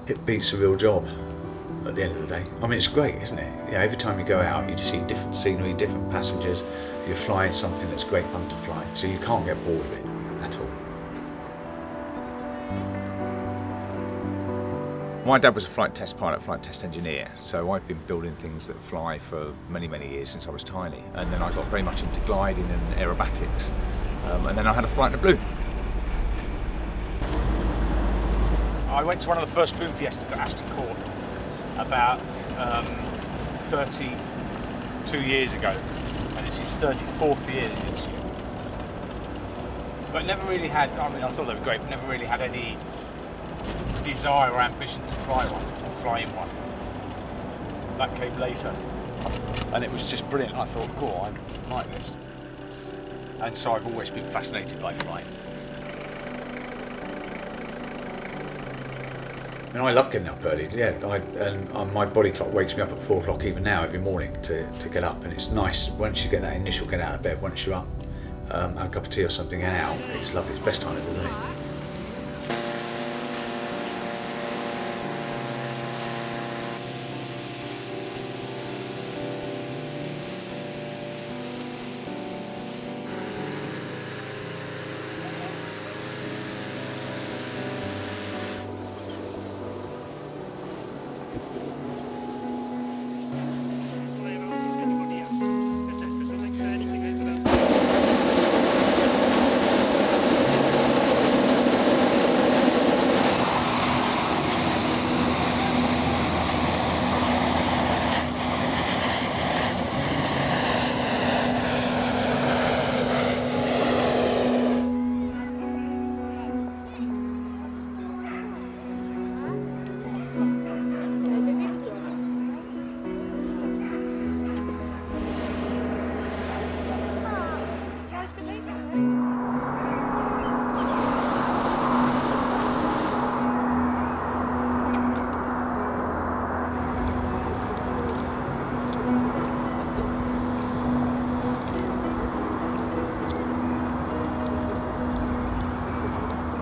it beats a real job at the end of the day. I mean, it's great, isn't it? You know, every time you go out, you just see different scenery, different passengers. You're flying something that's great fun to fly, so you can't get bored of it at all. My dad was a flight test pilot, flight test engineer, so I've been building things that fly for many, many years since I was tiny. And then I got very much into gliding and aerobatics. And then I had a flight in a balloon. I went to one of the first balloon fiestas at Ashton Court about 32 years ago, and it's his 34th year this year. But never really had, I mean, I thought they were great, but never really had any desire or ambition to fly one, or fly in one. That came later. And it was just brilliant. I thought, cool, I like this. And so I've always been fascinated by flying. And I love getting up early, yeah. And my body clock wakes me up at 4 o'clock even now, every morning, to get up. And it's nice, once you get that initial get out of bed, once you're up, have a cup of tea or something and out, it's lovely, it's the best time of the day.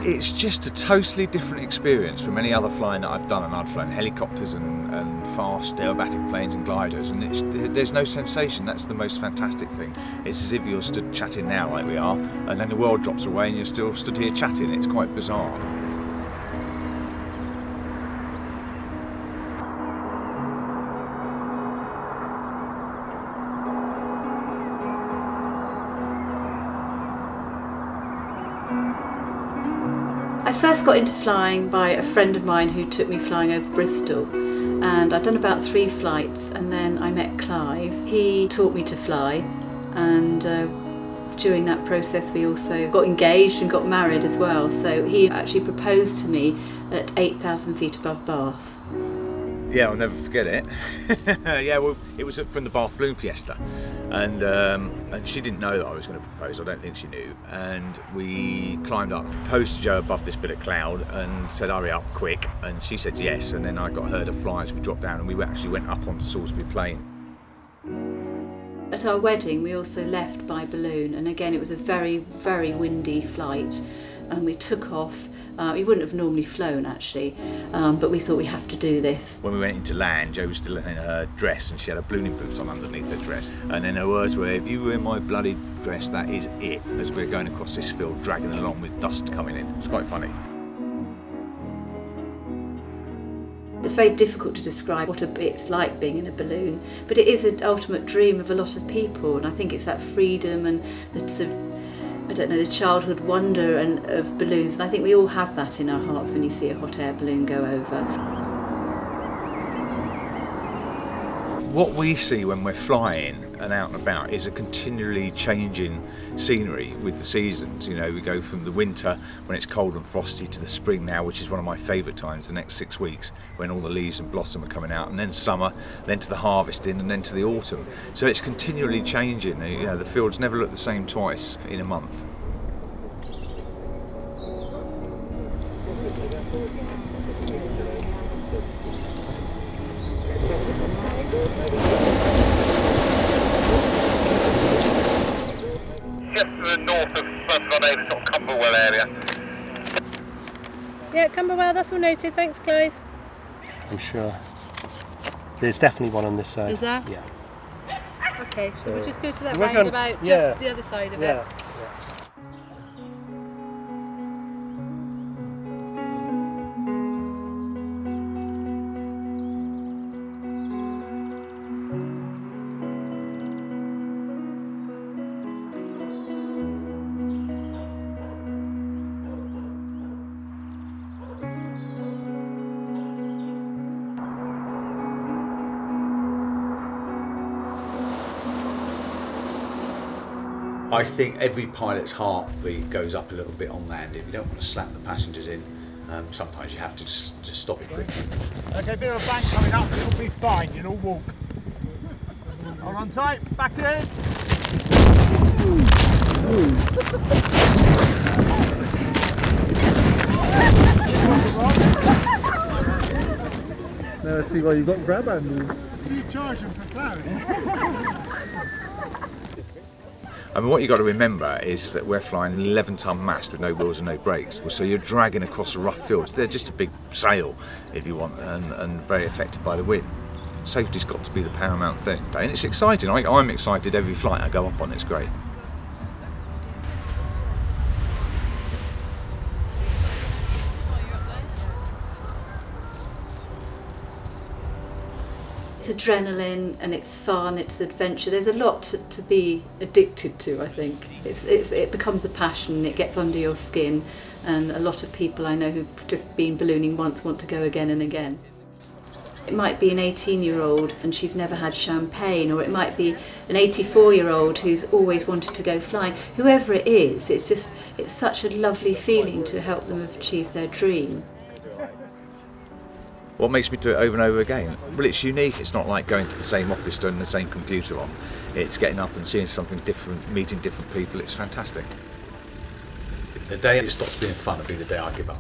It's just a totally different experience from any other flying that I've done, and I've flown helicopters and fast aerobatic planes and gliders, and there's no sensation. That's the most fantastic thing. It's as if you're stood chatting now like we are, and then the world drops away and you're still stood here chatting. It's quite bizarre. I first got into flying by a friend of mine who took me flying over Bristol, and I'd done about 3 flights, and then I met Clive. He taught me to fly, and during that process we also got engaged and got married as well. So he actually proposed to me at 8,000 feet above Bath. Yeah, I'll never forget it. Yeah, well, it was from the Bath Balloon Fiesta, and she didn't know that I was going to propose. I don't think she knew. And we climbed up, proposed to Jo above this bit of cloud, and said, "Hurry up, quick!" And she said yes. And then I got her to fly as we dropped down, and we actually went up onto Salisbury Plain. At our wedding, we also left by balloon, and again it was a very, very windy flight, and we took off. We wouldn't have normally flown actually, but we thought we have to do this. When we went into land, Jo was still in her dress and she had her ballooning boots on underneath her dress. And then her words were, "If you were in my bloody dress, that is it," as we're going across this field, dragging along with dust coming in. It's quite funny. It's very difficult to describe what it's like being in a balloon, but it is an ultimate dream of a lot of people, and I think it's that freedom and the sort of, I don't know, the childhood wonder of balloons, and I think we all have that in our hearts when you see a hot air balloon go over. What we see when we're flying and out and about is a continually changing scenery with the seasons. You know, we go from the winter when it's cold and frosty to the spring now, which is one of my favourite times, the next 6 weeks, when all the leaves and blossom are coming out, and then summer, then to the harvesting, and then to the autumn. So it's continually changing. You know, the fields never look the same twice in a month. Just to the north of Sort of Cumberwell area. Yeah, Cumberwell, that's all noted. Thanks, Clive. I'm sure. There's definitely one on this side. Is there? Yeah. Okay, so we'll just go to that We're going- roundabout, yeah. just the other side of Yeah. it. I think every pilot's heartbeat goes up a little bit on landing. You don't want to slap the passengers in. Sometimes you have to just stop it quickly. Okay, bit of a bank coming up, it'll be fine, you'll all walk. Hold on tight, back in. Now I see why you've got grab handles. You charge them for plowing? I mean, what you've got to remember is that we're flying an 11-ton mast with no wheels and no brakes. So you're dragging across the rough fields. They're just a big sail, if you want, and very affected by the wind. Safety's got to be the paramount thing. And it's exciting. I'm excited every flight I go up on. It's great. It's adrenaline and it's fun, it's adventure. There's a lot to be addicted to, I think. It becomes a passion, it gets under your skin, and a lot of people I know who've just been ballooning once want to go again and again. It might be an 18-year-old and she's never had champagne, or it might be an 84-year-old who's always wanted to go flying. Whoever it is, it's such a lovely feeling to help them achieve their dream. What makes me do it over and over again? Well, it's unique. It's not like going to the same office, turning the same computer on. It's getting up and seeing something different, meeting different people. It's fantastic. The day it stops being fun will be the day I give up.